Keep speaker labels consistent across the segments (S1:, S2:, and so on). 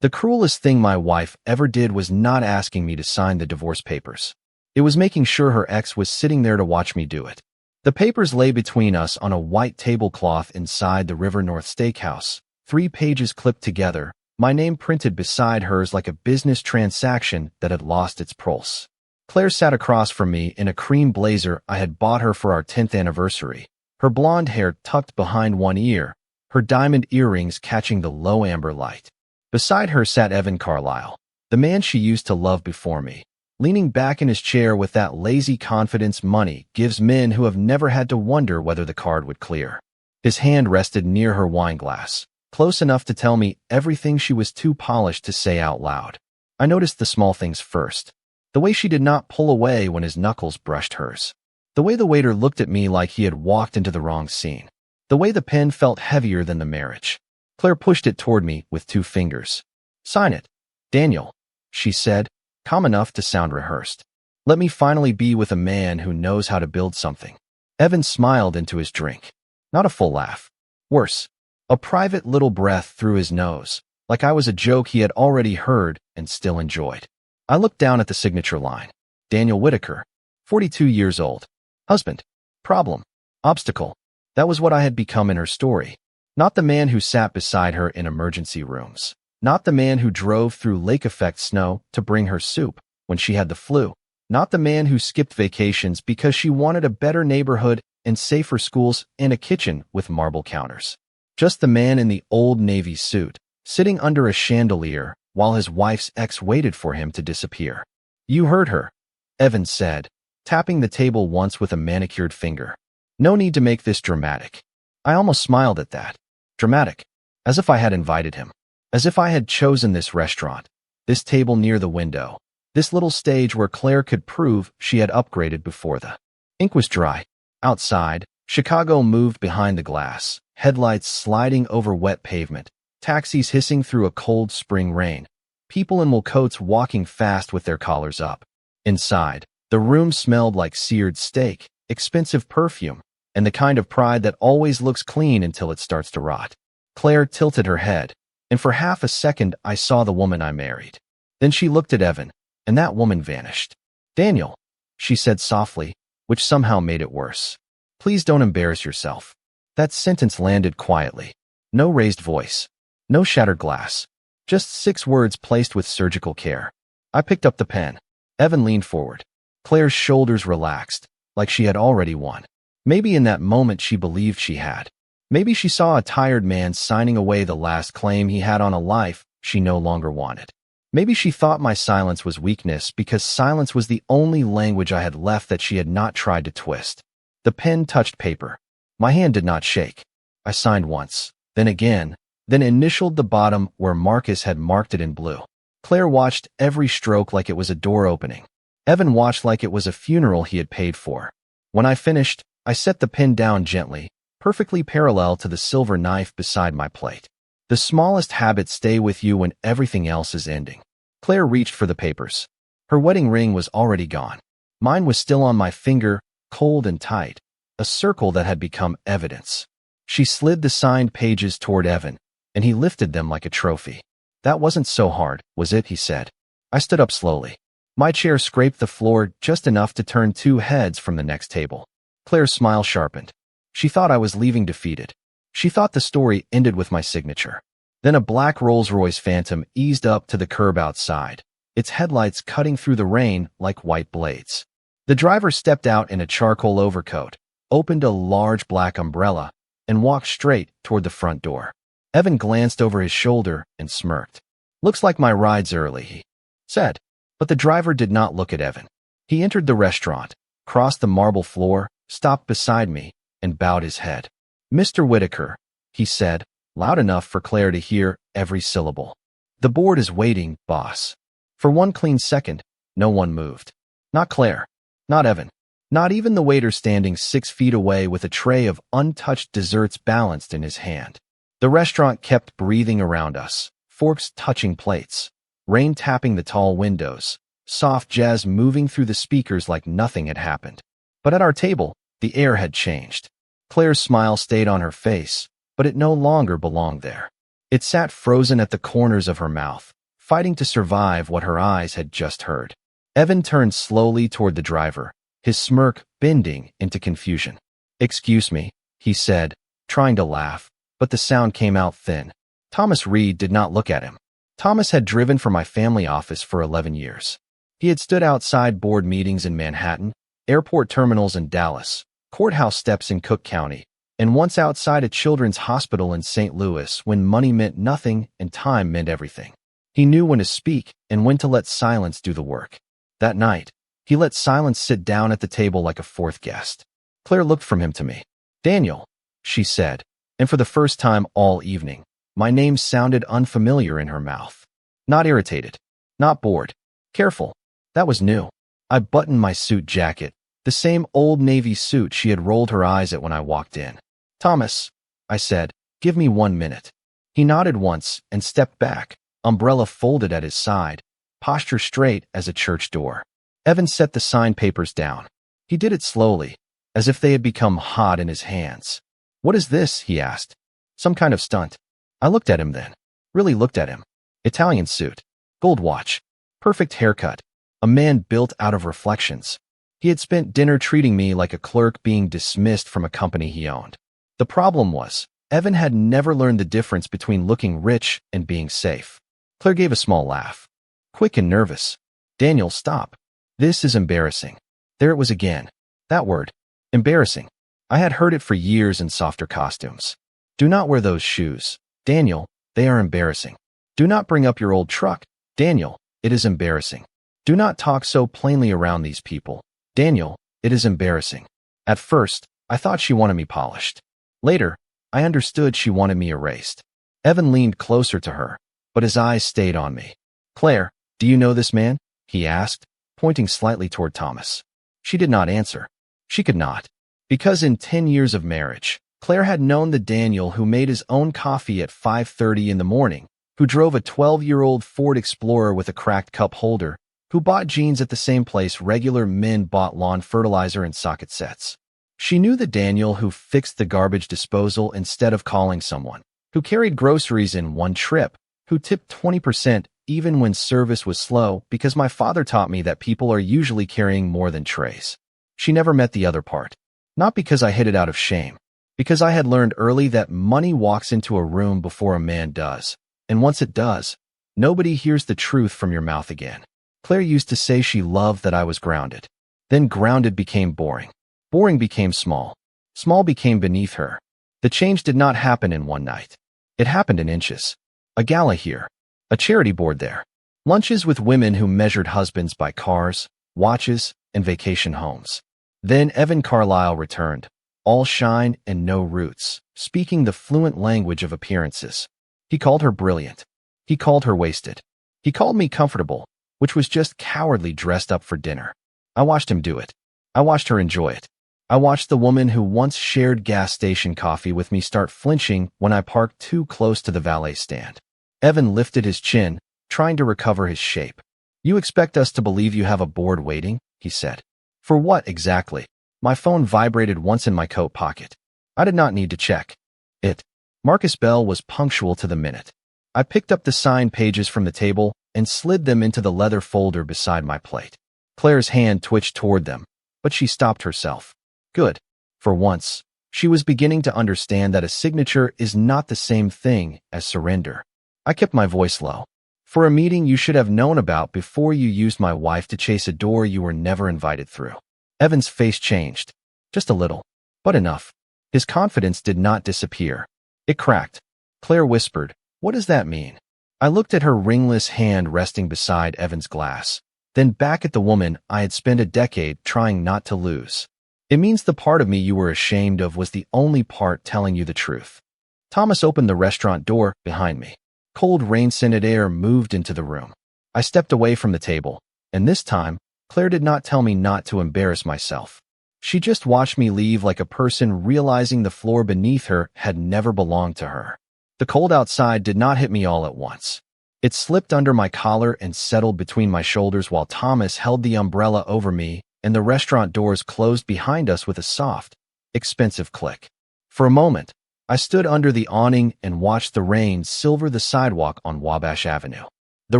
S1: The cruelest thing my wife ever did was not asking me to sign the divorce papers. It was making sure her ex was sitting there to watch me do it. The papers lay between us on a white tablecloth inside the River North Steakhouse, 3 pages clipped together, my name printed beside hers like a business transaction that had lost its pulse. Claire sat across from me in a cream blazer I had bought her for our 10th anniversary, her blonde hair tucked behind one ear, her diamond earrings catching the low amber light. Beside her sat Evan Carlisle, the man she used to love before me, leaning back in his chair with that lazy confidence money gives men who have never had to wonder whether the card would clear. His hand rested near her wine glass, close enough to tell me everything she was too polished to say out loud. I noticed the small things first. The way she did not pull away when his knuckles brushed hers. The way the waiter looked at me like he had walked into the wrong scene. The way the pen felt heavier than the marriage. Claire pushed it toward me with 2 fingers. "Sign it, Daniel," she said, calm enough to sound rehearsed. "Let me finally be with a man who knows how to build something." Evan smiled into his drink. Not a full laugh. Worse, a private little breath through his nose, like I was a joke he had already heard and still enjoyed. I looked down at the signature line. Daniel Whitaker, 42 years old. Husband. Problem. Obstacle. That was what I had become in her story. Not the man who sat beside her in emergency rooms. Not the man who drove through lake-effect snow to bring her soup when she had the flu. Not the man who skipped vacations because she wanted a better neighborhood and safer schools and a kitchen with marble counters. Just the man in the old Navy suit, sitting under a chandelier while his wife's ex waited for him to disappear. "You heard her," Evan said, tapping the table once with a manicured finger. "No need to make this dramatic." I almost smiled at that. Dramatic. As if I had invited him. As if I had chosen this restaurant, this table near the window, this little stage where Claire could prove she had upgraded before the ink was dry. Outside, Chicago moved behind the glass, headlights sliding over wet pavement, taxis hissing through a cold spring rain, people in wool coats walking fast with their collars up. Inside, the room smelled like seared steak, expensive perfume, and the kind of pride that always looks clean until it starts to rot. Claire tilted her head, and for half a second I saw the woman I married. Then she looked at Evan, and that woman vanished. "Daniel," she said softly, which somehow made it worse. "Please don't embarrass yourself." That sentence landed quietly. No raised voice. No shattered glass. Just 6 words placed with surgical care. I picked up the pen. Evan leaned forward. Claire's shoulders relaxed, like she had already won. Maybe in that moment she believed she had. Maybe she saw a tired man signing away the last claim he had on a life she no longer wanted. Maybe she thought my silence was weakness because silence was the only language I had left that she had not tried to twist. The pen touched paper. My hand did not shake. I signed once, then again, then initialed the bottom where Marcus had marked it in blue. Claire watched every stroke like it was a door opening. Evan watched like it was a funeral he had paid for. When I finished, I set the pen down gently, perfectly parallel to the silver knife beside my plate. The smallest habits stay with you when everything else is ending. Claire reached for the papers. Her wedding ring was already gone. Mine was still on my finger, cold and tight, a circle that had become evidence. She slid the signed pages toward Evan, and he lifted them like a trophy. "That wasn't so hard, was it?" he said. I stood up slowly. My chair scraped the floor just enough to turn 2 heads from the next table. Claire's smile sharpened. She thought I was leaving defeated. She thought the story ended with my signature. Then a black Rolls-Royce Phantom eased up to the curb outside, its headlights cutting through the rain like white blades. The driver stepped out in a charcoal overcoat, opened a large black umbrella, and walked straight toward the front door. Evan glanced over his shoulder and smirked. "Looks like my ride's early," he said. But the driver did not look at Evan. He entered the restaurant, crossed the marble floor, stopped beside me, and bowed his head. "Mr. Whitaker," he said, loud enough for Claire to hear every syllable. "The board is waiting, boss." For one clean second, no one moved. Not Claire. Not Evan. Not even the waiter standing 6 feet away with a tray of untouched desserts balanced in his hand. The restaurant kept breathing around us, forks touching plates, rain tapping the tall windows, soft jazz moving through the speakers like nothing had happened. But at our table, the air had changed. Claire's smile stayed on her face, but it no longer belonged there. It sat frozen at the corners of her mouth, fighting to survive what her eyes had just heard. Evan turned slowly toward the driver, his smirk bending into confusion. "Excuse me," he said, trying to laugh, but the sound came out thin. Thomas Reed did not look at him. Thomas had driven for my family office for 11 years. He had stood outside board meetings in Manhattan, airport terminals in Dallas, courthouse steps in Cook County, and once outside a children's hospital in St. Louis when money meant nothing and time meant everything. He knew when to speak and when to let silence do the work. That night, he let silence sit down at the table like a fourth guest. Claire looked from him to me. "Daniel," she said, and for the first time all evening, my name sounded unfamiliar in her mouth. Not irritated, not bored, careful. That was new. I buttoned my suit jacket, the same old navy suit she had rolled her eyes at when I walked in. "Thomas," I said, "give me 1 minute." He nodded once and stepped back, umbrella folded at his side, posture straight as a church door. Evan set the signed papers down. He did it slowly, as if they had become hot in his hands. "What is this?" he asked. "Some kind of stunt." I looked at him then. Really looked at him. Italian suit. Gold watch. Perfect haircut. A man built out of reflections. He had spent dinner treating me like a clerk being dismissed from a company he owned. The problem was, Evan had never learned the difference between looking rich and being safe. Claire gave a small laugh. Quick and nervous. "Daniel, stop. This is embarrassing." There it was again. That word. Embarrassing. I had heard it for years in softer costumes. "Do not wear those shoes. Daniel, they are embarrassing. Do not bring up your old truck. Daniel, it is embarrassing. Do not talk so plainly around these people. Daniel, it is embarrassing." At first, I thought she wanted me polished. Later, I understood she wanted me erased. Evan leaned closer to her, but his eyes stayed on me. "Claire, do you know this man?" he asked, pointing slightly toward Thomas. She did not answer. She could not. Because in 10 years of marriage, Claire had known the Daniel who made his own coffee at 5:30 in the morning, who drove a 12-year-old Ford Explorer with a cracked cup holder, who bought jeans at the same place regular men bought lawn fertilizer and socket sets. She knew the Daniel who fixed the garbage disposal instead of calling someone, who carried groceries in one trip, who tipped 20% even when service was slow because my father taught me that people are usually carrying more than trays. She never met the other part. Not because I hid it out of shame, because I had learned early that money walks into a room before a man does, and once it does, nobody hears the truth from your mouth again. Claire used to say she loved that I was grounded. Then grounded became boring. Boring became small. Small became beneath her. The change did not happen in one night. It happened in inches. A gala here. A charity board there. Lunches with women who measured husbands by cars, watches, and vacation homes. Then Evan Carlisle returned, all shine and no roots, speaking the fluent language of appearances. He called her brilliant. He called her wasted. He called me comfortable, which was just cowardly dressed up for dinner. I watched him do it. I watched her enjoy it. I watched the woman who once shared gas station coffee with me start flinching when I parked too close to the valet stand. Evan lifted his chin, trying to recover his shape. "You expect us to believe you have a board waiting?" he said. "For what exactly?" My phone vibrated once in my coat pocket. I did not need to check it. Marcus Bell was punctual to the minute. I picked up the signed pages from the table and slid them into the leather folder beside my plate. Claire's hand twitched toward them, but she stopped herself. Good. For once, she was beginning to understand that a signature is not the same thing as surrender. I kept my voice low. "For a meeting you should have known about before you used my wife to chase a door you were never invited through." Evan's face changed. Just a little, but enough. His confidence did not disappear. It cracked. Claire whispered, "What does that mean?" I looked at her ringless hand resting beside Evan's glass, then back at the woman I had spent a decade trying not to lose. "It means the part of me you were ashamed of was the only part telling you the truth." Thomas opened the restaurant door behind me. Cold rain-scented air moved into the room. I stepped away from the table, and this time, Claire did not tell me not to embarrass myself. She just watched me leave like a person realizing the floor beneath her had never belonged to her. The cold outside did not hit me all at once. It slipped under my collar and settled between my shoulders while Thomas held the umbrella over me and the restaurant doors closed behind us with a soft, expensive click. For a moment, I stood under the awning and watched the rain silver the sidewalk on Wabash Avenue. The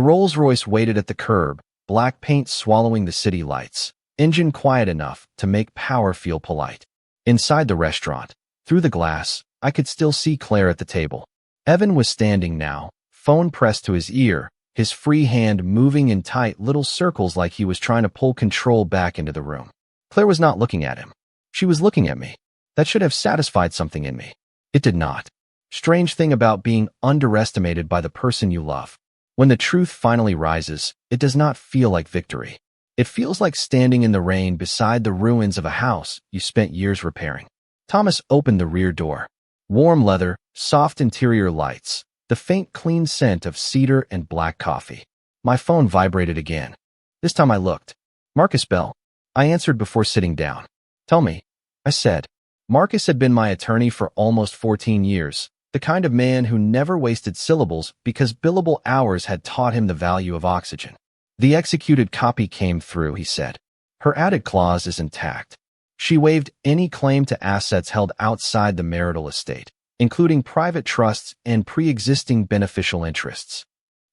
S1: Rolls-Royce waited at the curb, black paint swallowing the city lights, engine quiet enough to make power feel polite. Inside the restaurant, through the glass, I could still see Claire at the table. Evan was standing now, phone pressed to his ear, his free hand moving in tight little circles like he was trying to pull control back into the room. Claire was not looking at him. She was looking at me. That should have satisfied something in me. It did not. Strange thing about being underestimated by the person you love. When the truth finally rises, it does not feel like victory. It feels like standing in the rain beside the ruins of a house you spent years repairing. Thomas opened the rear door. Warm leather, soft interior lights, the faint clean scent of cedar and black coffee. My phone vibrated again. This time I looked. Marcus Bell. I answered before sitting down. Tell me, I said. Marcus had been my attorney for almost 14 years, the kind of man who never wasted syllables because billable hours had taught him the value of oxygen. The executed copy came through, he said. Her added clause is intact. She waived any claim to assets held outside the marital estate, including private trusts and pre-existing beneficial interests.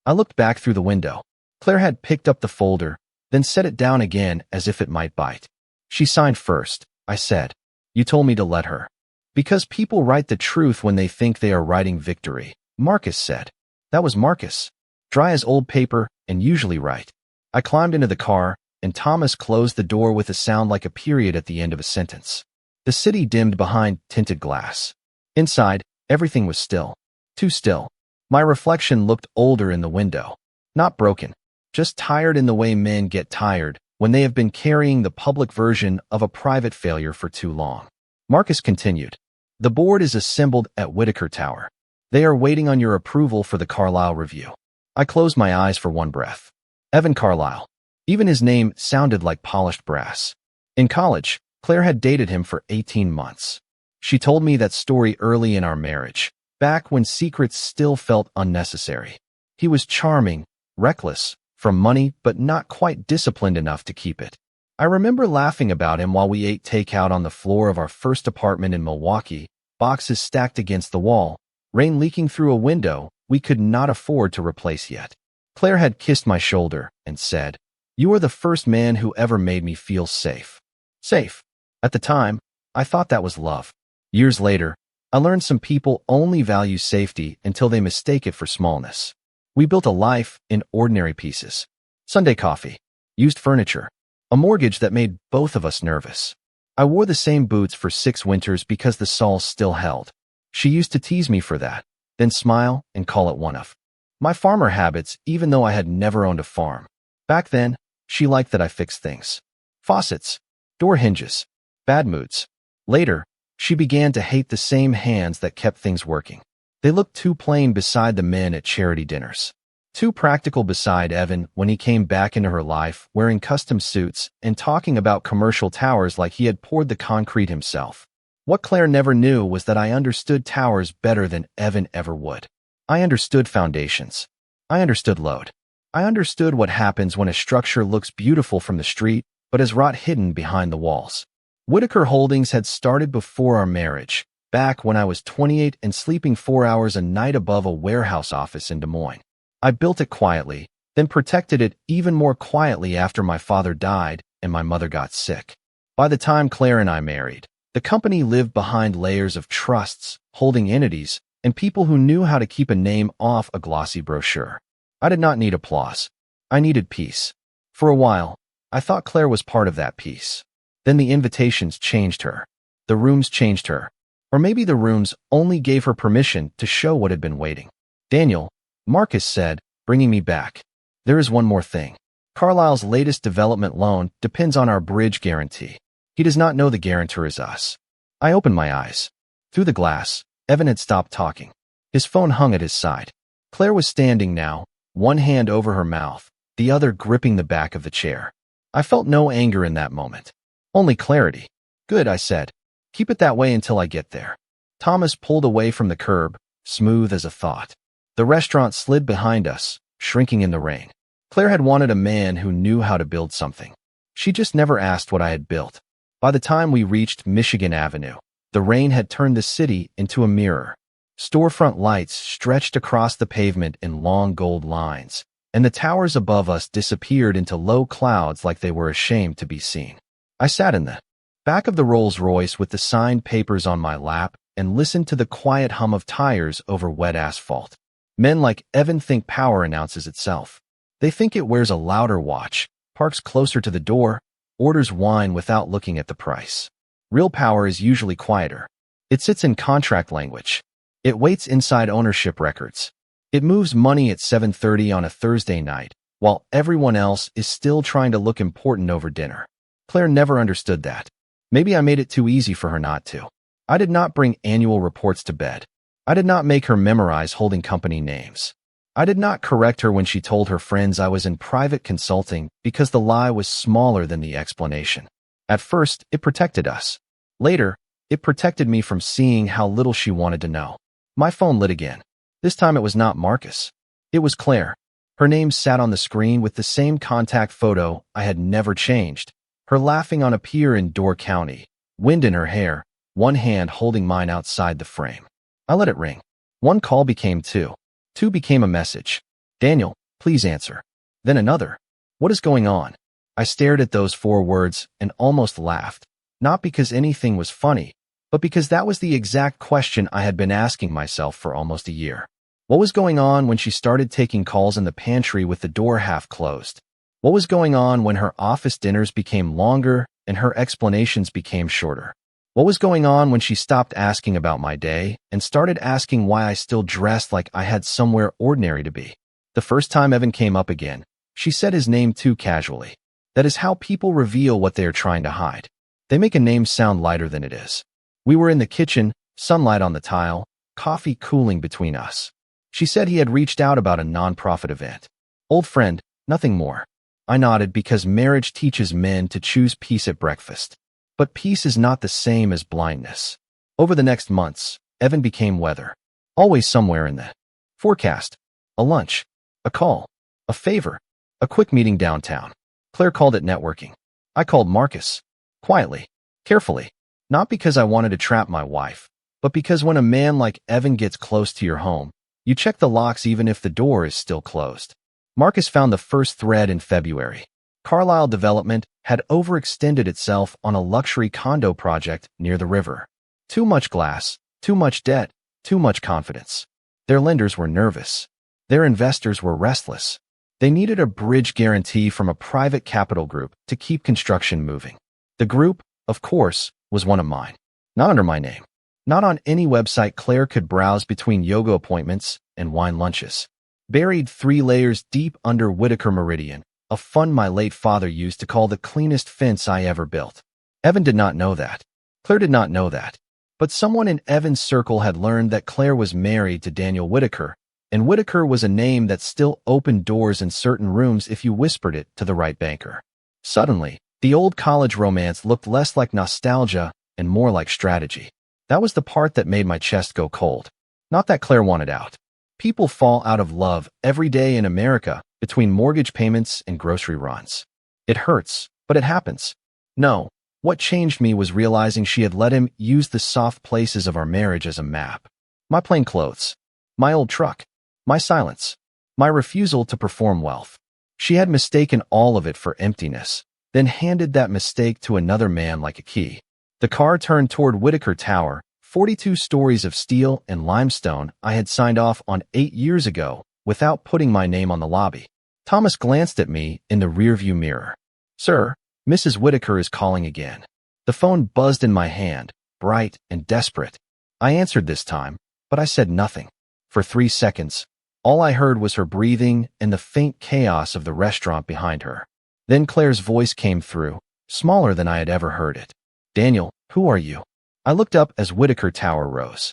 S1: I looked back through the window. Claire had picked up the folder, then set it down again as if it might bite. She signed first, I said. You told me to let her. Because people write the truth when they think they are writing victory, Marcus said. That was Marcus. Dry as old paper and usually right. I climbed into the car, and Thomas closed the door with a sound like a period at the end of a sentence. The city dimmed behind tinted glass. Inside, everything was still. Too still. My reflection looked older in the window. Not broken. Just tired in the way men get tired when they have been carrying the public version of a private failure for too long. Marcus continued. The board is assembled at Whitaker Tower. They are waiting on your approval for the Carlisle review. I closed my eyes for one breath. Evan Carlisle. Even his name sounded like polished brass. In college, Claire had dated him for 18 months. She told me that story early in our marriage, back when secrets still felt unnecessary. He was charming, reckless, from money, but not quite disciplined enough to keep it. I remember laughing about him while we ate takeout on the floor of our first apartment in Milwaukee, boxes stacked against the wall, rain leaking through a window we could not afford to replace yet. Claire had kissed my shoulder and said, "You are the first man who ever made me feel safe." Safe. At the time, I thought that was love. Years later, I learned some people only value safety until they mistake it for smallness. We built a life in ordinary pieces. Sunday coffee, used furniture, a mortgage that made both of us nervous. I wore the same boots for 6 winters because the soles still held. She used to tease me for that, then smile and call it one of my farmer habits, even though I had never owned a farm. Back then, she liked that I fixed things. Faucets, door hinges, bad moods. Later, she began to hate the same hands that kept things working. They looked too plain beside the men at charity dinners. Too practical beside Evan when he came back into her life wearing custom suits and talking about commercial towers like he had poured the concrete himself. What Claire never knew was that I understood towers better than Evan ever would. I understood foundations. I understood load. I understood what happens when a structure looks beautiful from the street but is rot hidden behind the walls. Whitaker Holdings had started before our marriage, back when I was 28 and sleeping 4 hours a night above a warehouse office in Des Moines. I built it quietly, then protected it even more quietly after my father died and my mother got sick. By the time Claire and I married, the company lived behind layers of trusts, holding entities, and people who knew how to keep a name off a glossy brochure. I did not need applause. I needed peace. For a while, I thought Claire was part of that peace. Then the invitations changed her. The rooms changed her. Or maybe the rooms only gave her permission to show what had been waiting. "Daniel," Marcus said, bringing me back. "There is one more thing. Carlisle's latest development loan depends on our bridge guarantee. He does not know the guarantor is us." I opened my eyes. Through the glass, Evan had stopped talking. His phone hung at his side. Claire was standing now, one hand over her mouth, the other gripping the back of the chair. I felt no anger in that moment. Only clarity. "Good," I said. "Keep it that way until I get there." Thomas pulled away from the curb, smooth as a thought. The restaurant slid behind us, shrinking in the rain. Claire had wanted a man who knew how to build something. She just never asked what I had built. By the time we reached Michigan Avenue, The rain had turned the city into a mirror. Storefront lights stretched across the pavement in long gold lines, and the towers above us disappeared into low clouds like they were ashamed to be seen. I sat in the back of the Rolls-Royce with the signed papers on my lap and listened to the quiet hum of tires over wet asphalt. Men like Evan think power announces itself. They think it wears a louder watch, parks closer to the door, orders wine without looking at the price. Real power is usually quieter. It sits in contract language. It waits inside ownership records. It moves money at 7:30 on a Thursday night, while everyone else is still trying to look important over dinner. Claire never understood that. Maybe I made it too easy for her not to. I did not bring annual reports to bed. I did not make her memorize holding company names. I did not correct her when she told her friends I was in private consulting because the lie was smaller than the explanation. At first, it protected us. Later, it protected me from seeing how little she wanted to know. My phone lit again. This time it was not Marcus. It was Claire. Her name sat on the screen with the same contact photo I had never changed. Her laughing on a pier in Door County, wind in her hair, one hand holding mine outside the frame. I let it ring. One call became two. Two became a message. Daniel, please answer. Then another. What is going on? I stared at those 4 words and almost laughed. Not because anything was funny, but because that was the exact question I had been asking myself for almost a year. What was going on when she started taking calls in the pantry with the door half closed? What was going on when her office dinners became longer and her explanations became shorter? What was going on when she stopped asking about my day and started asking why I still dressed like I had somewhere ordinary to be? The first time Evan came up again, she said his name too casually. That is how people reveal what they are trying to hide. They make a name sound lighter than it is. We were in the kitchen, sunlight on the tile, coffee cooling between us. She said he had reached out about a nonprofit event. Old friend, nothing more. I nodded because marriage teaches men to choose peace at breakfast. But peace is not the same as blindness. Over the next months, Evan became weather. Always somewhere in the forecast. A lunch. A call. A favor. A quick meeting downtown. Claire called it networking. I called Marcus. Quietly. Carefully. Not because I wanted to trap my wife, but because when a man like Evan gets close to your home, you check the locks even if the door is still closed. Marcus found the first thread in February. Carlisle Development had overextended itself on a luxury condo project near the river. Too much glass, too much debt, too much confidence. Their lenders were nervous. Their investors were restless. They needed a bridge guarantee from a private capital group to keep construction moving. The group, of course, was one of mine. Not under my name. Not on any website Claire could browse between yoga appointments and wine lunches. Buried 3 layers deep under Whitaker Meridian, a fund my late father used to call the cleanest fence I ever built. Evan did not know that. Claire did not know that. But someone in Evan's circle had learned that Claire was married to Daniel Whitaker, and Whitaker was a name that still opened doors in certain rooms if you whispered it to the right banker. Suddenly, the old college romance looked less like nostalgia and more like strategy. That was the part that made my chest go cold. Not that Claire wanted out. People fall out of love every day in America between mortgage payments and grocery runs. It hurts, but it happens. No, what changed me was realizing she had let him use the soft places of our marriage as a map. My plain clothes, my old truck, my silence, my refusal to perform wealth. She had mistaken all of it for emptiness, then handed that mistake to another man like a key. The car turned toward Whitaker Tower, 42 stories of steel and limestone I had signed off on 8 years ago without putting my name on the lobby. Thomas glanced at me in the rearview mirror. Sir, Mrs. Whitaker is calling again. The phone buzzed in my hand, bright and desperate. I answered this time, but I said nothing. For 3 seconds, all I heard was her breathing and the faint chaos of the restaurant behind her. Then Claire's voice came through, smaller than I had ever heard it. Daniel, who are you? I looked up as Whitaker Tower rose.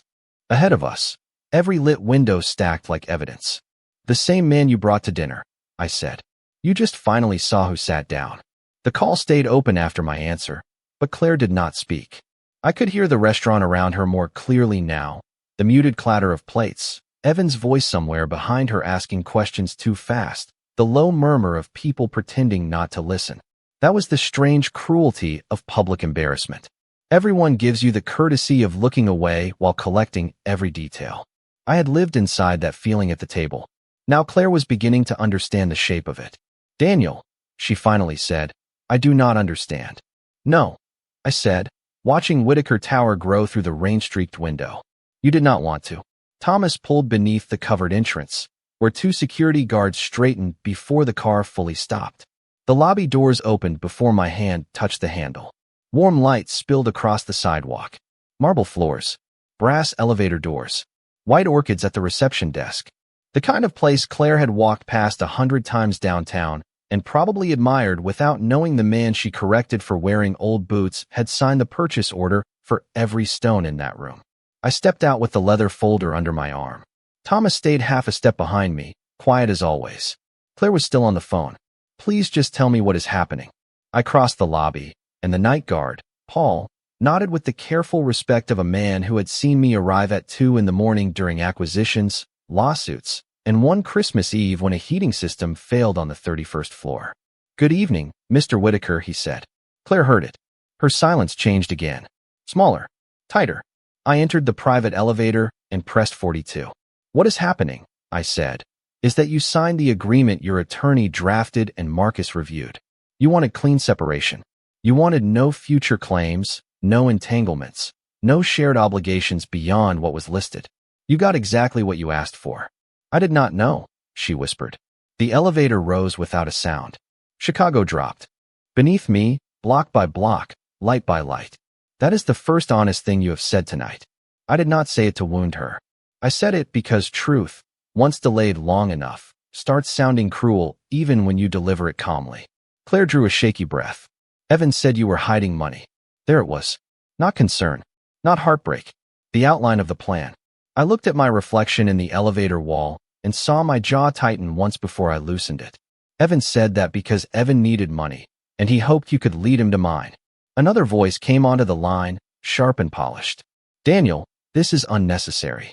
S1: Ahead of us, every lit window stacked like evidence. The same man you brought to dinner, I said. You just finally saw who sat down. The call stayed open after my answer, but Claire did not speak. I could hear the restaurant around her more clearly now, the muted clatter of plates, Evan's voice somewhere behind her asking questions too fast, the low murmur of people pretending not to listen. That was the strange cruelty of public embarrassment. Everyone gives you the courtesy of looking away while collecting every detail. I had lived inside that feeling at the table. Now Claire was beginning to understand the shape of it. Daniel, she finally said, I do not understand. No, I said, watching Whitaker Tower grow through the rain-streaked window. You did not want to. Thomas pulled beneath the covered entrance, where two security guards straightened before the car fully stopped. The lobby doors opened before my hand touched the handle. Warm light spilled across the sidewalk. Marble floors, brass elevator doors, white orchids at the reception desk. The kind of place Claire had walked past 100 times downtown and probably admired without knowing the man she corrected for wearing old boots had signed the purchase order for every stone in that room. I stepped out with the leather folder under my arm. Thomas stayed half a step behind me, quiet as always. Claire was still on the phone. Please just tell me what is happening. I crossed the lobby, and the night guard, Paul, nodded with the careful respect of a man who had seen me arrive at 2 in the morning during acquisitions, lawsuits, and one Christmas Eve when a heating system failed on the 31st floor. Good evening, Mr. Whitaker, he said. Claire heard it. Her silence changed again. Smaller. Tighter. I entered the private elevator and pressed 42. What is happening, I said, is that you signed the agreement your attorney drafted and Marcus reviewed. You wanted clean separation. You wanted no future claims, no entanglements, no shared obligations beyond what was listed. You got exactly what you asked for. I did not know, she whispered. The elevator rose without a sound. Chicago dropped. Beneath me, block by block, light by light. That is the first honest thing you have said tonight. I did not say it to wound her. I said it because truth, once delayed long enough, starts sounding cruel even when you deliver it calmly. Claire drew a shaky breath. Evan said you were hiding money. There it was. Not concern. Not heartbreak. The outline of the plan. I looked at my reflection in the elevator wall and saw my jaw tighten once before I loosened it. Evan said that because Evan needed money, and he hoped you could lead him to mine. Another voice came onto the line, sharp and polished. Daniel, this is unnecessary.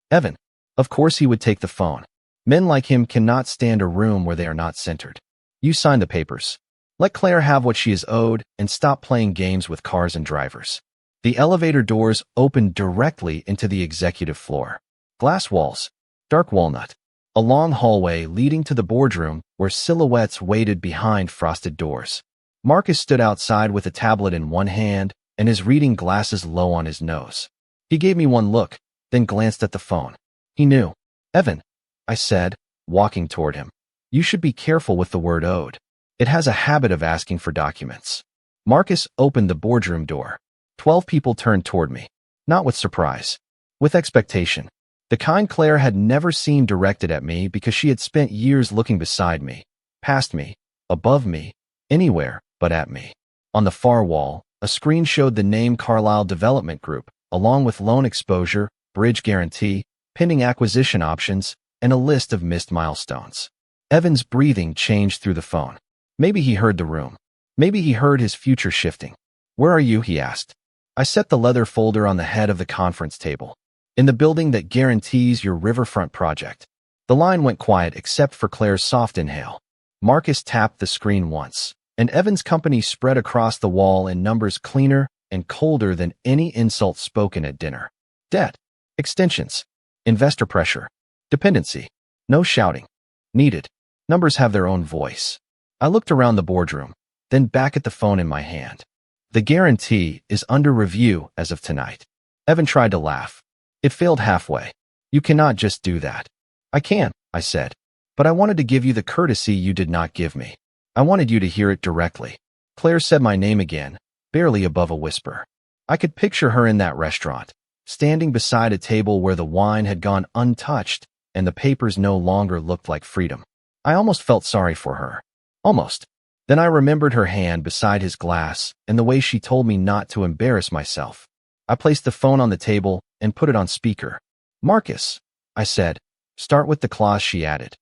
S1: Evan. Of course he would take the phone. Men like him cannot stand a room where they are not centered. You sign the papers. Let Claire have what she is owed and stop playing games with cars and drivers. The elevator doors opened directly into the executive floor. Glass walls. Dark walnut. A long hallway leading to the boardroom where silhouettes waited behind frosted doors. Marcus stood outside with a tablet in one hand and his reading glasses low on his nose. He gave me one look, then glanced at the phone. He knew. Evan, I said, walking toward him. You should be careful with the word owed. It has a habit of asking for documents. Marcus opened the boardroom door. 12 people turned toward me. Not with surprise. With expectation. The kind Claire had never seen directed at me because she had spent years looking beside me, past me, above me, anywhere but at me. On the far wall, a screen showed the name Carlyle Development Group, along with loan exposure, bridge guarantee, pending acquisition options, and a list of missed milestones. Evan's breathing changed through the phone. Maybe he heard the room. Maybe he heard his future shifting. Where are you? He asked. I set the leather folder on the head of the conference table. In the building that guarantees your riverfront project. The line went quiet except for Claire's soft inhale. Marcus tapped the screen once, and Evan's company spread across the wall in numbers cleaner and colder than any insult spoken at dinner. Debt. Extensions. Investor pressure. Dependency. No shouting. Needed. Numbers have their own voice. I looked around the boardroom, then back at the phone in my hand. The guarantee is under review as of tonight. Evan tried to laugh. It failed halfway. You cannot just do that. I can, I said. But I wanted to give you the courtesy you did not give me. I wanted you to hear it directly. Claire said my name again, barely above a whisper. I could picture her in that restaurant, standing beside a table where the wine had gone untouched and the papers no longer looked like freedom. I almost felt sorry for her. Almost. Then I remembered her hand beside his glass and the way she told me not to embarrass myself. I placed the phone on the table and put it on speaker. Marcus, I said. Start with the clause, she added.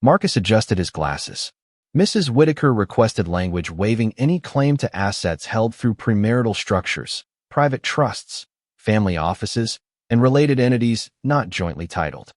S1: Marcus adjusted his glasses. Mrs. Whitaker requested language waiving any claim to assets held through premarital structures, private trusts, family offices, and related entities not jointly titled.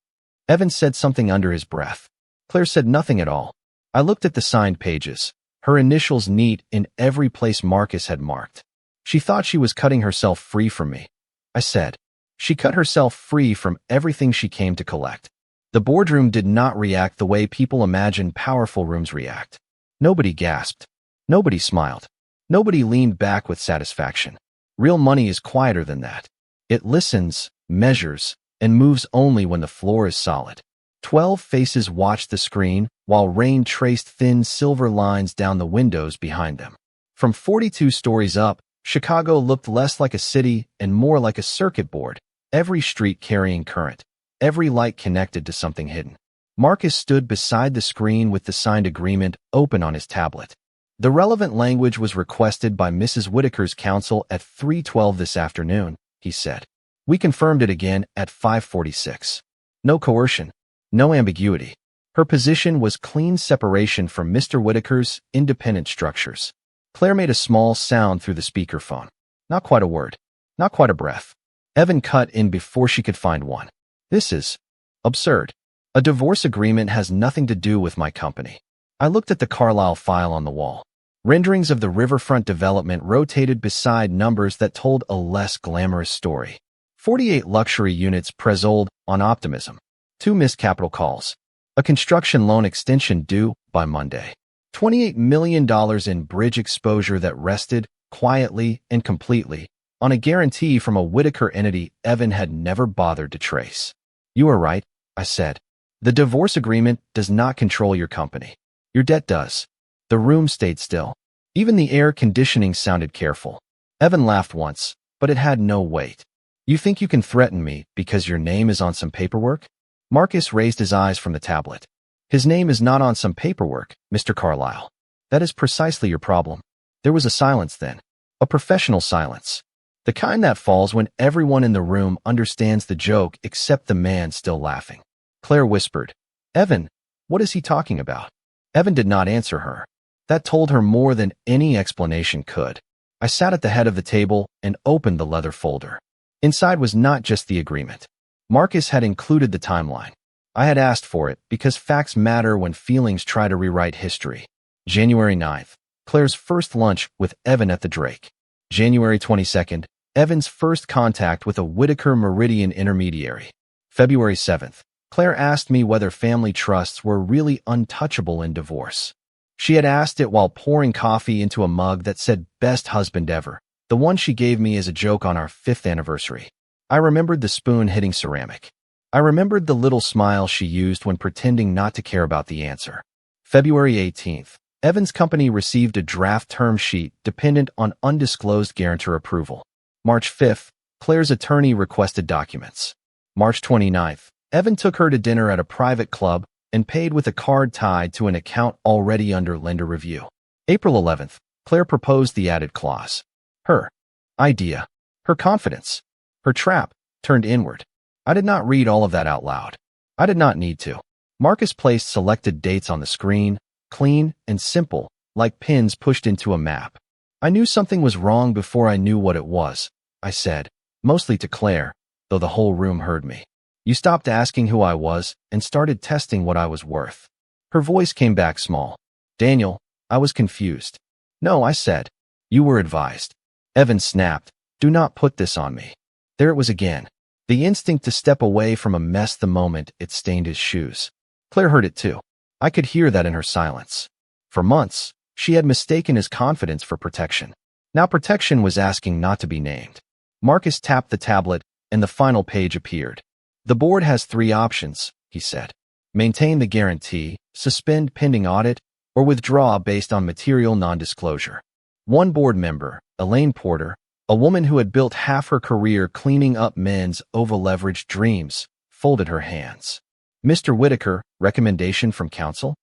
S1: Evan said something under his breath. Claire said nothing at all. I looked at the signed pages, her initials neat in every place Marcus had marked. She thought she was cutting herself free from me. I said. She cut herself free from everything she came to collect. The boardroom did not react the way people imagine powerful rooms react. Nobody gasped. Nobody smiled. Nobody leaned back with satisfaction. Real money is quieter than that. It listens, measures, and moves only when the floor is solid. 12 faces watched the screen, while rain traced thin silver lines down the windows behind them. From 42 stories up, Chicago looked less like a city and more like a circuit board, every street carrying current, every light connected to something hidden. Marcus stood beside the screen with the signed agreement open on his tablet. The relevant language was requested by Mrs. Whitaker's counsel at 3:12 this afternoon, he said. We confirmed it again at 5:46. No coercion, no ambiguity. Her position was clean separation from Mr. Whitaker's independent structures. Claire made a small sound through the speakerphone. Not quite a word. Not quite a breath. Evan cut in before she could find one. This is absurd. A divorce agreement has nothing to do with my company. I looked at the Carlisle file on the wall. Renderings of the riverfront development rotated beside numbers that told a less glamorous story. 48 luxury units pre-sold on optimism. 2 missed capital calls. A construction loan extension due by Monday. $28 million in bridge exposure that rested, quietly and completely, on a guarantee from a Whitaker entity Evan had never bothered to trace. You are right, I said. The divorce agreement does not control your company. Your debt does. The room stayed still. Even the air conditioning sounded careful. Evan laughed once, but it had no weight. You think you can threaten me because your name is on some paperwork? Marcus raised his eyes from the tablet. His name is not on some paperwork, Mr. Carlisle. That is precisely your problem. There was a silence then. A professional silence. The kind that falls when everyone in the room understands the joke except the man still laughing. Claire whispered, Evan, what is he talking about? Evan did not answer her. That told her more than any explanation could. I sat at the head of the table and opened the leather folder. Inside was not just the agreement. Marcus had included the timeline. I had asked for it because facts matter when feelings try to rewrite history. January 9th, Claire's first lunch with Evan at the Drake. January 22nd, Evan's first contact with a Whitaker Meridian intermediary. February 7th, Claire asked me whether family trusts were really untouchable in divorce. She had asked it while pouring coffee into a mug that said best husband ever, the one she gave me as a joke on our 5th anniversary. I remembered the spoon hitting ceramic. I remembered the little smile she used when pretending not to care about the answer. February 18th, Evan's company received a draft term sheet dependent on undisclosed guarantor approval. March 5th, Claire's attorney requested documents. March 29th, Evan took her to dinner at a private club and paid with a card tied to an account already under lender review. April 11th, Claire proposed the added clause. Her idea, her confidence, her trap turned inward. I did not read all of that out loud. I did not need to. Marcus placed selected dates on the screen, clean and simple, like pins pushed into a map. I knew something was wrong before I knew what it was, I said, mostly to Claire, though the whole room heard me. You stopped asking who I was and started testing what I was worth. Her voice came back small. Daniel, I was confused. No, I said. You were advised. Evan snapped. Do not put this on me. There it was again. The instinct to step away from a mess the moment it stained his shoes. Claire heard it too. I could hear that in her silence. For months, she had mistaken his confidence for protection. Now protection was asking not to be named. Marcus tapped the tablet, and the final page appeared. The board has 3 options, he said. Maintain the guarantee, suspend pending audit, or withdraw based on material non-disclosure. One board member, Elaine Porter, a woman who had built half her career cleaning up men's over-leveraged dreams, folded her hands. Mr. Whitaker, recommendation from counsel?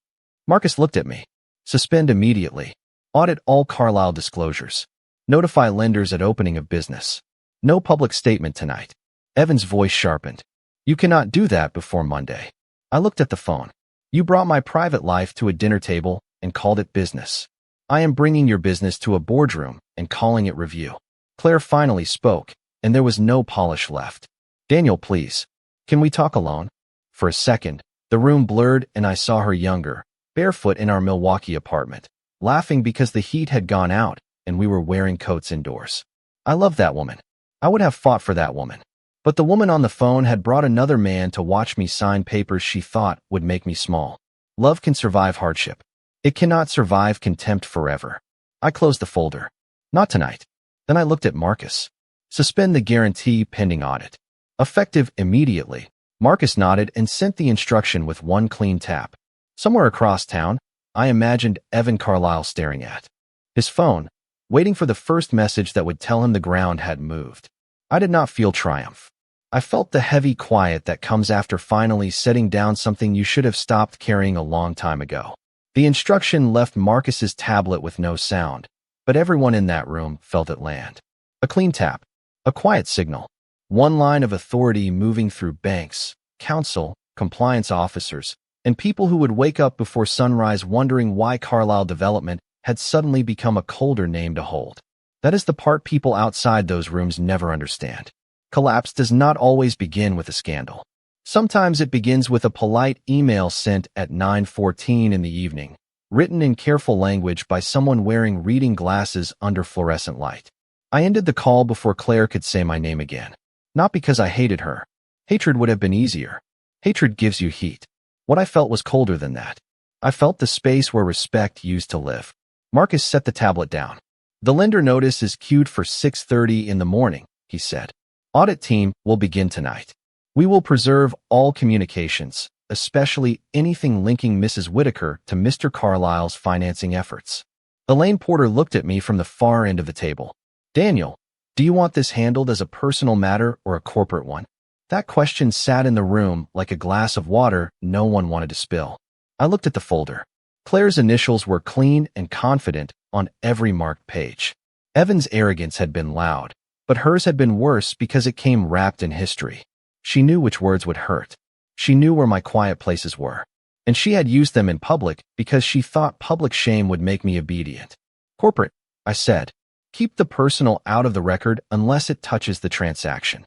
S1: Marcus looked at me. Suspend immediately. Audit all Carlisle disclosures. Notify lenders at opening of business. No public statement tonight. Evan's voice sharpened. You cannot do that before Monday. I looked at the phone. You brought my private life to a dinner table and called it business. I am bringing your business to a boardroom and calling it review. Claire finally spoke, and there was no polish left. Daniel, please. Can we talk alone? For a second, the room blurred and I saw her younger, barefoot in our Milwaukee apartment, laughing because the heat had gone out and we were wearing coats indoors. I love that woman. I would have fought for that woman. But the woman on the phone had brought another man to watch me sign papers she thought would make me small. Love can survive hardship. It cannot survive contempt forever. I closed the folder. Not tonight. Then I looked at Marcus. Suspend the guarantee pending audit. Effective immediately. Marcus nodded and sent the instruction with one clean tap. Somewhere across town, I imagined Evan Carlisle staring at his phone, waiting for the first message that would tell him the ground had moved. I did not feel triumph. I felt the heavy quiet that comes after finally setting down something you should have stopped carrying a long time ago. The instruction left Marcus's tablet with no sound, but everyone in that room felt it land. A clean tap. A quiet signal. One line of authority moving through banks, counsel, compliance officers, and people who would wake up before sunrise wondering why Carlisle Development had suddenly become a colder name to hold. That is the part people outside those rooms never understand. Collapse does not always begin with a scandal. Sometimes it begins with a polite email sent at 9:14 in the evening, written in careful language by someone wearing reading glasses under fluorescent light. I ended the call before Claire could say my name again. Not because I hated her. Hatred would have been easier. Hatred gives you heat. What I felt was colder than that. I felt the space where respect used to live. Marcus set the tablet down. The lender notice is queued for 6:30 in the morning, he said. Audit team will begin tonight. We will preserve all communications, especially anything linking Mrs. Whitaker to Mr. Carlisle's financing efforts. Elaine Porter looked at me from the far end of the table. Daniel, do you want this handled as a personal matter or a corporate one? That question sat in the room like a glass of water no one wanted to spill. I looked at the folder. Claire's initials were clean and confident on every marked page. Evan's arrogance had been loud, but hers had been worse because it came wrapped in history. She knew which words would hurt. She knew where my quiet places were. And she had used them in public because she thought public shame would make me obedient. Corporate, I said. Keep the personal out of the record unless it touches the transaction.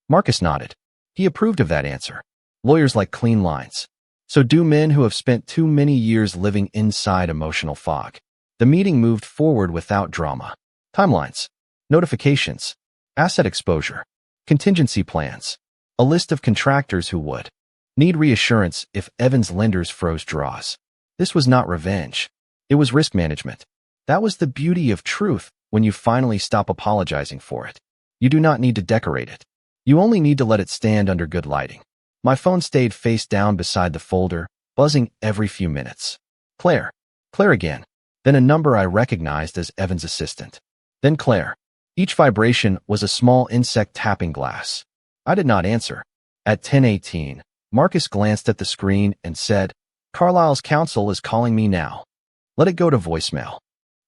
S1: Marcus nodded. He approved of that answer. Lawyers like clean lines. So do men who have spent too many years living inside emotional fog. The meeting moved forward without drama. Timelines. Notifications. Asset exposure. Contingency plans. A list of contractors who would need reassurance if Evan's lenders froze draws. This was not revenge. It was risk management. That was the beauty of truth when you finally stop apologizing for it. You do not need to decorate it. You only need to let it stand under good lighting. My phone stayed face down beside the folder, buzzing every few minutes. Claire. Claire again. Then a number I recognized as Evan's assistant. Then Claire. Each vibration was a small insect tapping glass. I did not answer. At 10:18, Marcus glanced at the screen and said, Carlisle's counsel is calling me now. Let it go to voicemail.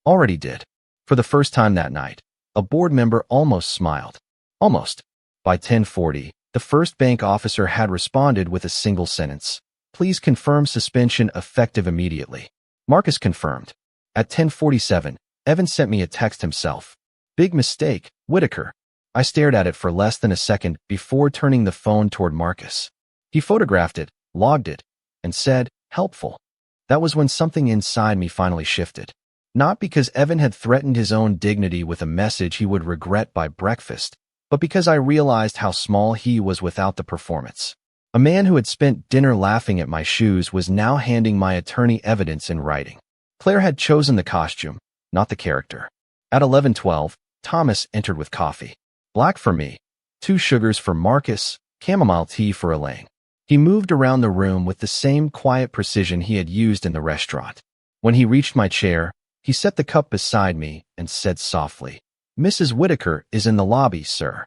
S1: Already did. For the first time that night, a board member almost smiled. Almost. By 10:40, the first bank officer had responded with a single sentence. Please confirm suspension effective immediately. Marcus confirmed. At 10:47, Evan sent me a text himself. Big mistake, Whitaker. I stared at it for less than a second before turning the phone toward Marcus. He photographed it, logged it, and said, helpful. That was when something inside me finally shifted. Not because Evan had threatened his own dignity with a message he would regret by breakfast, but because I realized how small he was without the performance. A man who had spent dinner laughing at my shoes was now handing my attorney evidence in writing. Claire had chosen the costume, not the character. At 11:12, Thomas entered with coffee. Black for me, 2 sugars for Marcus, chamomile tea for Elaine. He moved around the room with the same quiet precision he had used in the restaurant. When he reached my chair, he set the cup beside me and said softly, Mrs. Whitaker is in the lobby, sir.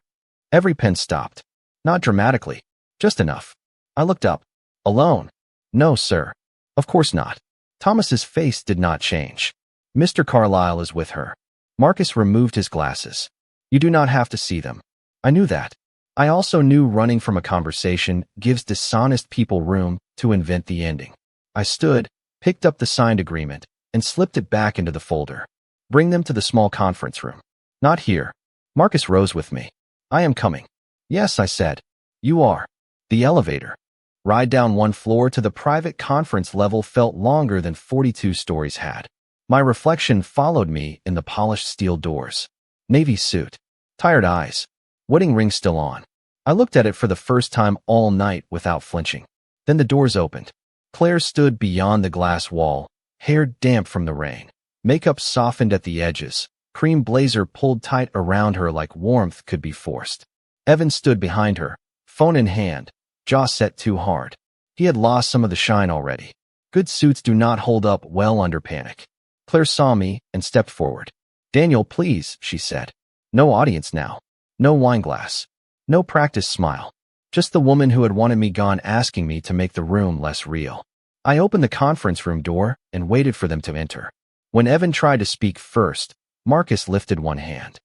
S1: Every pen stopped. Not dramatically, just enough. I looked up. Alone? No, sir. Of course not. Thomas's face did not change. Mr. Carlisle is with her. Marcus removed his glasses. You do not have to see them. I knew that. I also knew running from a conversation gives dishonest people room to invent the ending. I stood, picked up the signed agreement, and slipped it back into the folder. Bring them to the small conference room. Not here. Marcus rose with me. I am coming. Yes, I said. You are. The elevator. Ride down 1 floor to the private conference level felt longer than 42 stories had. My reflection followed me in the polished steel doors. Navy suit. Tired eyes. Wedding ring still on. I looked at it for the first time all night without flinching. Then the doors opened. Claire stood beyond the glass wall, hair damp from the rain. Makeup softened at the edges. Cream blazer pulled tight around her like warmth could be forced. Evan stood behind her, phone in hand, jaw set too hard. He had lost some of the shine already. Good suits do not hold up well under panic. Claire saw me and stepped forward. "Daniel, please," she said. No audience now. No wine glass. No practiced smile. Just the woman who had wanted me gone asking me to make the room less real. I opened the conference room door and waited for them to enter. When Evan tried to speak first, Marcus lifted one hand.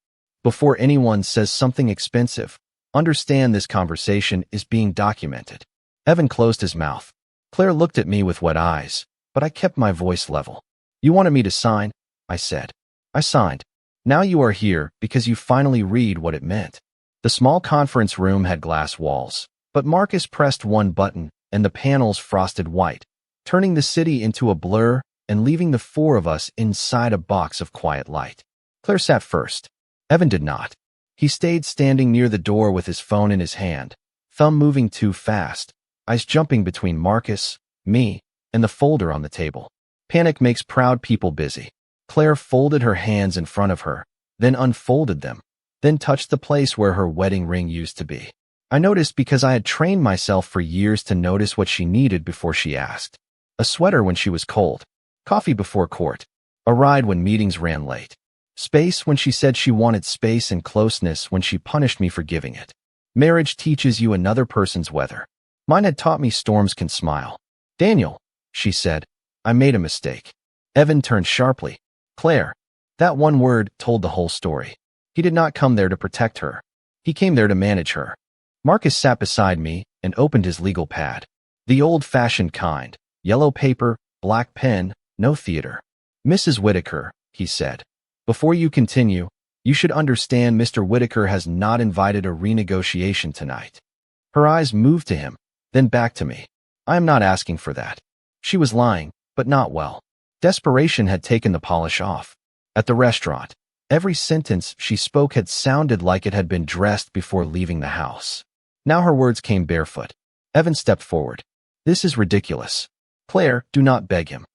S1: "Before anyone says something expensive, understand this conversation is being documented." Evan closed his mouth. Claire looked at me with wet eyes, but I kept my voice level. "You wanted me to sign?" I said. "I signed. Now you are here because you finally read what it meant." The small conference room had glass walls, but Marcus pressed one button and the panels frosted white, turning the city into a blur and leaving the four of us inside a box of quiet light. Claire sat first. Evan did not. He stayed standing near the door with his phone in his hand, thumb moving too fast, eyes jumping between Marcus, me, and the folder on the table. Panic makes proud people busy. Claire folded her hands in front of her, then unfolded them, then touched the place where her wedding ring used to be. I noticed because I had trained myself for years to notice what she needed before she asked. A sweater when she was cold. Coffee before court. A ride when meetings ran late. Space when she said she wanted space, and closeness when she punished me for giving it. Marriage teaches you another person's weather. Mine had taught me storms can smile. "Daniel," she said, "I made a mistake." Evan turned sharply. "Claire." That one word told the whole story. He did not come there to protect her. He came there to manage her. Marcus sat beside me and opened his legal pad. The old-fashioned kind. Yellow paper, black pen, no theater. "Mrs. Whitaker," he said. "Before you continue, you should understand Mr. Whitaker has not invited a renegotiation tonight." Her eyes moved to him, then back to me. "I am not asking for that." She was lying, but not well. Desperation had taken the polish off. At the restaurant, every sentence she spoke had sounded like it had been dressed before leaving the house. Now her words came barefoot. Evan stepped forward. "This is ridiculous. Claire, do not beg him."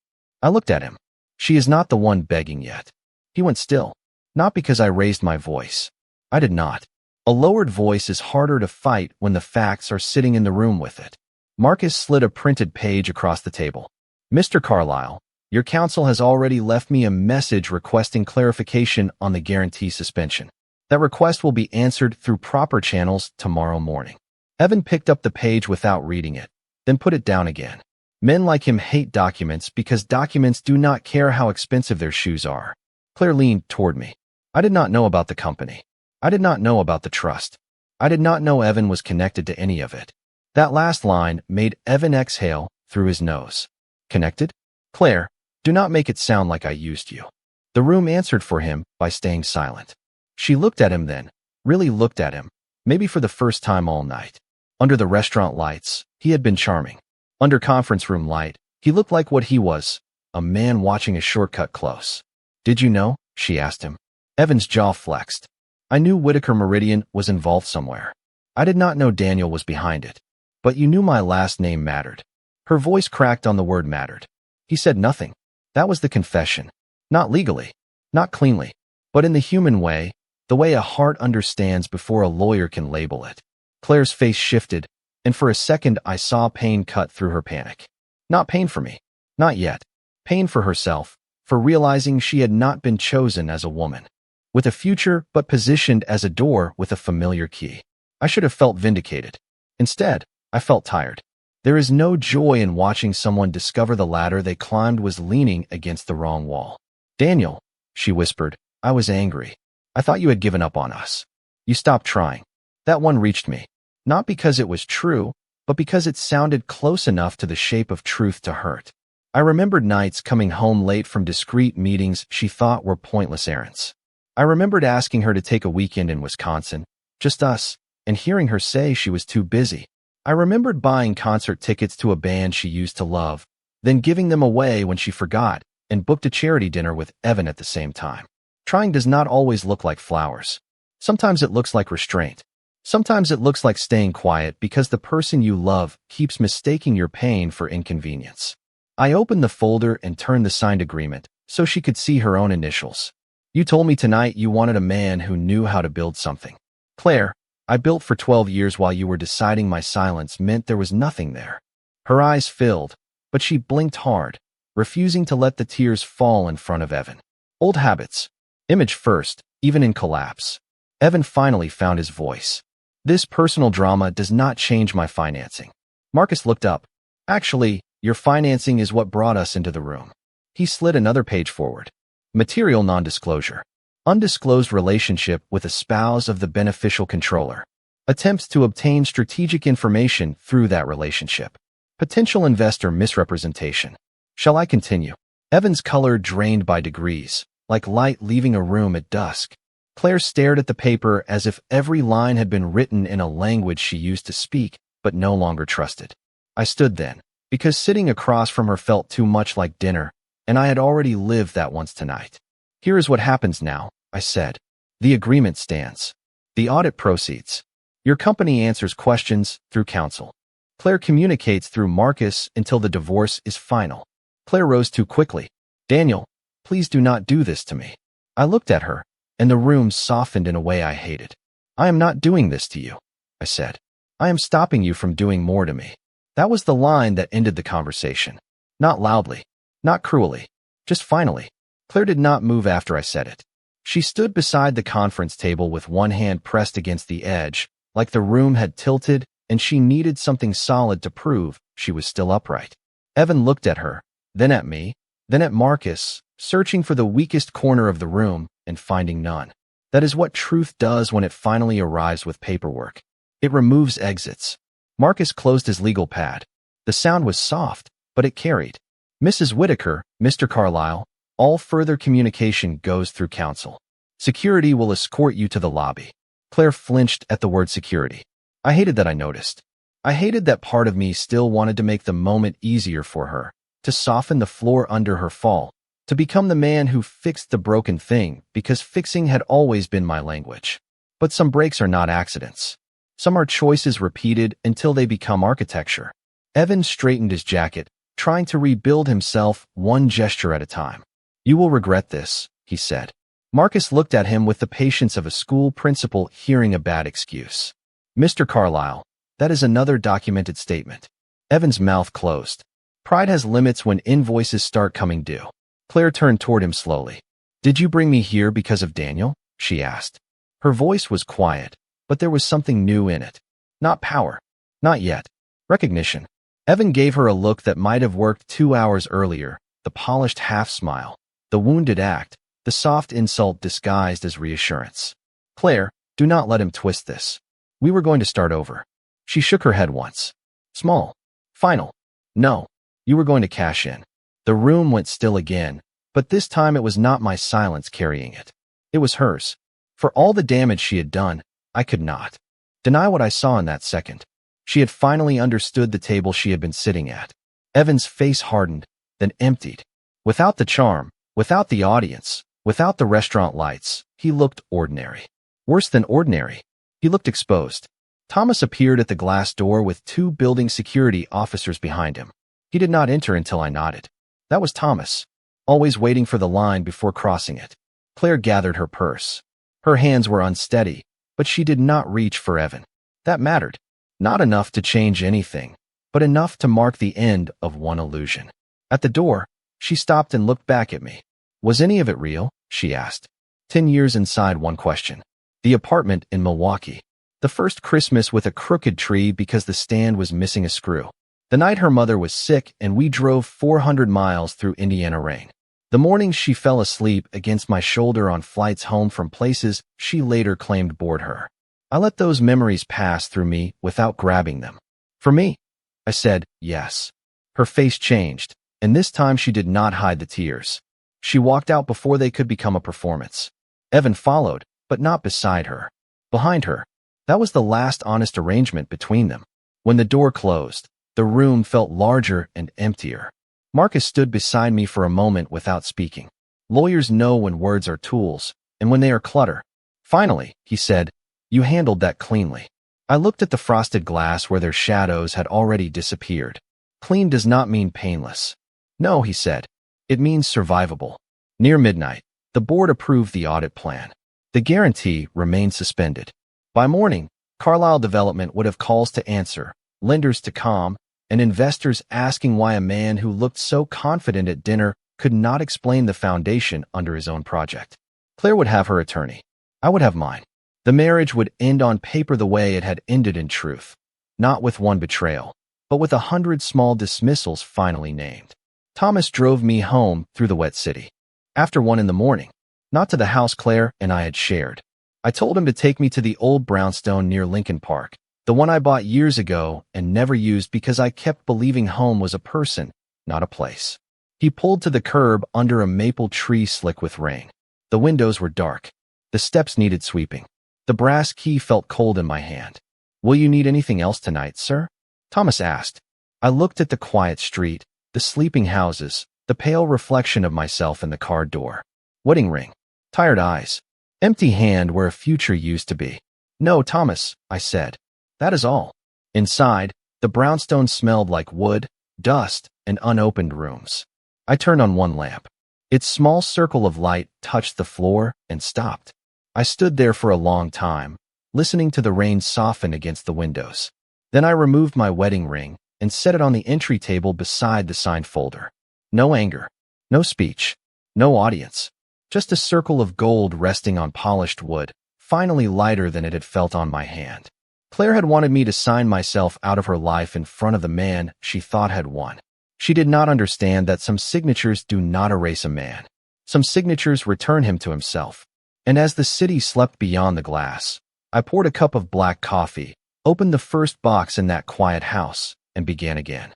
S1: I looked at him. "She is not the one begging yet." He went still. Not because I raised my voice. I did not. A lowered voice is harder to fight when the facts are sitting in the room with it. Marcus slid a printed page across the table. "Mr. Carlyle, your counsel has already left me a message requesting clarification on the guarantee suspension. That request will be answered through proper channels tomorrow morning." Evan picked up the page without reading it, then put it down again. Men like him hate documents because documents do not care how expensive their shoes are. Claire leaned toward me. I did not know about the company. I did not know about the trust. I did not know Evan was connected to any of it. That last line made Evan exhale through his nose. "Connected? Claire, do not make it sound like I used you." The room answered for him by staying silent. She looked at him then, really looked at him, maybe for the first time all night. Under the restaurant lights, he had been charming. Under conference room light, he looked like what he was, a man watching a shortcut close. "Did you know?" she asked him. Evan's jaw flexed. "I knew Whitaker Meridian was involved somewhere. I did not know Daniel was behind it. But you knew my last name mattered." Her voice cracked on the word mattered. He said nothing. That was the confession. Not legally, not cleanly, but in the human way, the way a heart understands before a lawyer can label it. Claire's face shifted, and for a second I saw pain cut through her panic. Not pain for me. Not yet. Pain for herself, for realizing she had not been chosen as a woman. With a future, but positioned as a door with a familiar key. I should have felt vindicated. Instead, I felt tired. There is no joy in watching someone discover the ladder they climbed was leaning against the wrong wall. "Daniel," she whispered, "I was angry. I thought you had given up on us. You stopped trying." That one reached me. Not because it was true, but because it sounded close enough to the shape of truth to hurt. I remembered nights coming home late from discreet meetings she thought were pointless errands. I remembered asking her to take a weekend in Wisconsin, just us, and hearing her say she was too busy. I remembered buying concert tickets to a band she used to love, then giving them away when she forgot, and booked a charity dinner with Evan at the same time. Trying does not always look like flowers. Sometimes it looks like restraint. Sometimes it looks like staying quiet because the person you love keeps mistaking your pain for inconvenience. I opened the folder and turned the signed agreement so she could see her own initials. You told me tonight you wanted a man who knew how to build something. Claire, I built for 12 years while you were deciding my silence meant there was nothing there. Her eyes filled, but she blinked hard, refusing to let the tears fall in front of Evan. Old habits. Image first, even in collapse. Evan finally found his voice. This personal drama does not change my financing. Marcus looked up. Actually, your financing is what brought us into the room. He slid another page forward. Material non-disclosure. Undisclosed relationship with a spouse of the beneficial controller. Attempts to obtain strategic information through that relationship. Potential investor misrepresentation. Shall I continue? Evan's color drained by degrees, like light leaving a room at dusk. Claire stared at the paper as if every line had been written in a language she used to speak, but no longer trusted. I stood then, because sitting across from her felt too much like dinner, and I had already lived that once tonight. Here is what happens now, I said. The agreement stands. The audit proceeds. Your company answers questions through counsel. Claire communicates through Marcus until the divorce is final. Claire rose too quickly. Daniel, please do not do this to me. I looked at her, and the room softened in a way I hated. I am not doing this to you, I said. I am stopping you from doing more to me. That was the line that ended the conversation. Not loudly, not cruelly, just finally. Claire did not move after I said it. She stood beside the conference table with one hand pressed against the edge, like the room had tilted and she needed something solid to prove she was still upright. Evan looked at her, then at me, then at Marcus, searching for the weakest corner of the room and finding none. That is what truth does when it finally arrives with paperwork. It removes exits. Marcus closed his legal pad. The sound was soft, but it carried. Mrs. Whitaker, Mr. Carlyle, all further communication goes through counsel. Security will escort you to the lobby. Claire flinched at the word security. I hated that I noticed. I hated that part of me still wanted to make the moment easier for her, to soften the floor under her fall, to become the man who fixed the broken thing because fixing had always been my language. But some breaks are not accidents. Some are choices repeated until they become architecture. Evan straightened his jacket, trying to rebuild himself one gesture at a time. You will regret this, he said. Marcus looked at him with the patience of a school principal hearing a bad excuse. Mr. Carlyle, that is another documented statement. Evan's mouth closed. Pride has limits when invoices start coming due. Claire turned toward him slowly. Did you bring me here because of Daniel? She asked. Her voice was quiet, but there was something new in it. Not power. Not yet. Recognition. Evan gave her a look that might have worked 2 hours earlier, the polished half-smile, the wounded act, the soft insult disguised as reassurance. Claire, do not let him twist this. We were going to start over. She shook her head once. Small. Final. No. You were going to cash in. The room went still again, but this time it was not my silence carrying it. It was hers. For all the damage she had done, I could not deny what I saw in that second. She had finally understood the table she had been sitting at. Evan's face hardened, then emptied. Without the charm, without the audience, without the restaurant lights, he looked ordinary. Worse than ordinary. He looked exposed. Thomas appeared at the glass door with 2 building security officers behind him. He did not enter until I nodded. That was Thomas, always waiting for the line before crossing it. Claire gathered her purse. Her hands were unsteady, but she did not reach for Evan. That mattered. Not enough to change anything, but enough to mark the end of one illusion. At the door, she stopped and looked back at me. Was any of it real? She asked. 10 years inside one question. The apartment in Milwaukee. The first Christmas with a crooked tree because the stand was missing a screw. The night her mother was sick and we drove 400 miles through Indiana rain. The morning she fell asleep against my shoulder on flights home from places she later claimed bored her. I let those memories pass through me without grabbing them. For me? I said, yes. Her face changed, and this time she did not hide the tears. She walked out before they could become a performance. Evan followed, but not beside her. Behind her. That was the last honest arrangement between them. When the door closed, the room felt larger and emptier. Marcus stood beside me for a moment without speaking. Lawyers know when words are tools, and when they are clutter. Finally, he said, "You handled that cleanly." I looked at the frosted glass where their shadows had already disappeared. Clean does not mean painless. No, he said. It means survivable. Near midnight, the board approved the audit plan. The guarantee remained suspended. By morning, Carlisle Development would have calls to answer, lenders to calm, and investors asking why a man who looked so confident at dinner could not explain the foundation under his own project. Claire would have her attorney. I would have mine. The marriage would end on paper the way it had ended in truth, not with one betrayal, but with 100 small dismissals finally named. Thomas drove me home through the wet city. After 1 in the morning, not to the house Claire and I had shared. I told him to take me to the old brownstone near Lincoln Park, the one I bought years ago and never used because I kept believing home was a person, not a place. He pulled to the curb under a maple tree slick with rain. The windows were dark. The steps needed sweeping. The brass key felt cold in my hand. "Will you need anything else tonight, sir?" Thomas asked. I looked at the quiet street, the sleeping houses, the pale reflection of myself in the car door. Wedding ring. Tired eyes. Empty hand where a future used to be. "No, Thomas," I said. "That is all." Inside, the brownstone smelled like wood, dust, and unopened rooms. I turned on one lamp. Its small circle of light touched the floor and stopped. I stood there for a long time, listening to the rain soften against the windows. Then I removed my wedding ring and set it on the entry table beside the signed folder. No anger, no speech, no audience. Just a circle of gold resting on polished wood, finally lighter than it had felt on my hand. Claire had wanted me to sign myself out of her life in front of the man she thought had won. She did not understand that some signatures do not erase a man. Some signatures return him to himself. And as the city slept beyond the glass, I poured a cup of black coffee, opened the first box in that quiet house, and began again.